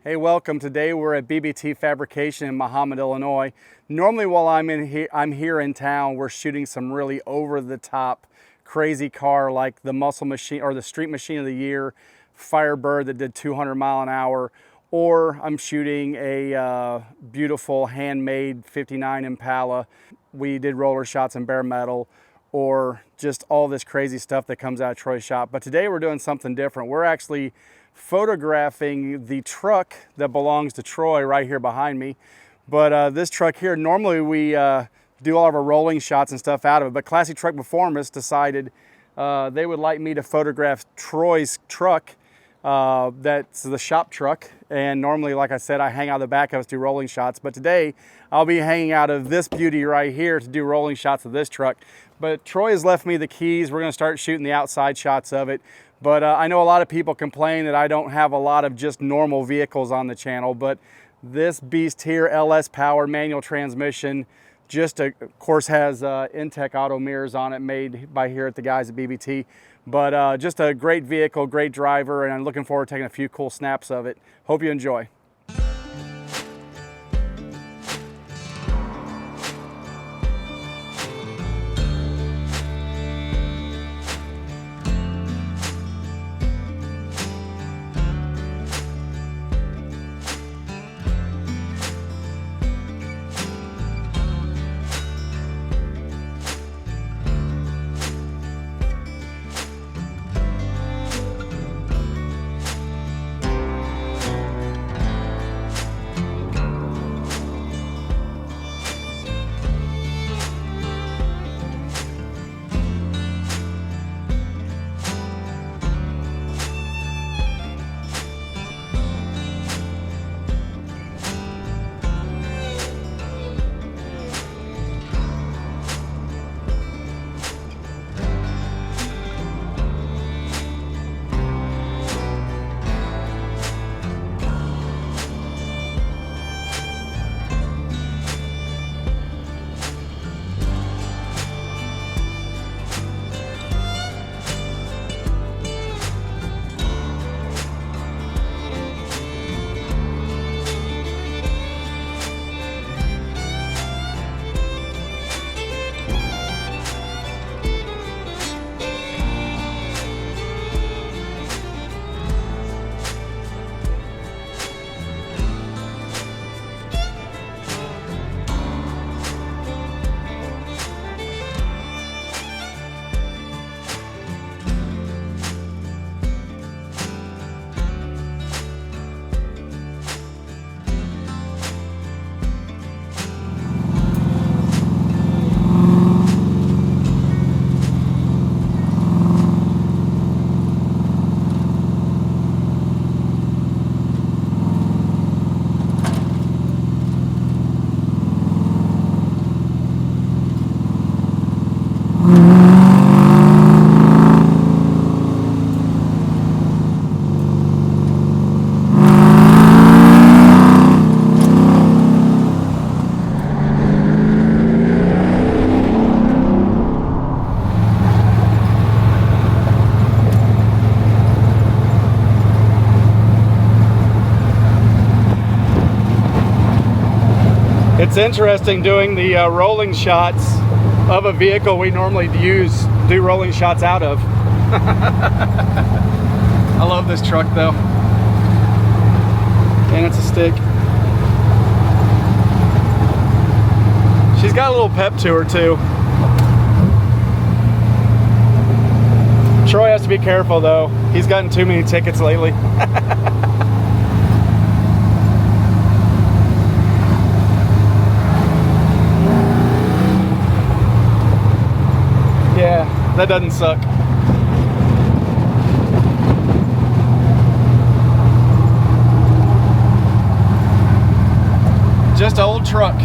Hey, welcome. Today we're at BBT Fabrication in Mahomet, Illinois. Normally while I'm here in town, we're shooting some really over-the-top crazy car like the Muscle Machine or the Street Machine of the Year, Firebird that did 200 mile an hour, or I'm shooting a beautiful handmade 59 Impala. We did roller shots in bare metal, or just all this crazy stuff that comes out of Troy's shop. But today we're doing something different. We're actually photographing the truck that belongs to Troy right here behind me. But this truck here, normally we do all of our rolling shots and stuff out of it, but Classic Truck Performance decided they would like me to photograph Troy's truck. That's the shop truck, and normally, like I said, I hang out of the back of us, do rolling shots, but today I'll be hanging out of this beauty right here to do rolling shots of this truck. But Troy has left me the keys. We're going to start shooting the outside shots of it. But I know a lot of people complain that I don't have a lot of just normal vehicles on the channel, but this beast here, LS powered manual transmission, just of course has Intech auto mirrors on it, made by here at the guys at BBT. But just a great vehicle, great driver, and I'm looking forward to taking a few cool snaps of it. Hope you enjoy. It's interesting doing the rolling shots of a vehicle we normally do rolling shots out of. I love this truck though. And it's a stick. She's got a little pep to her too. Troy has to be careful though. He's gotten too many tickets lately. Yeah, that doesn't suck. Just an old truck.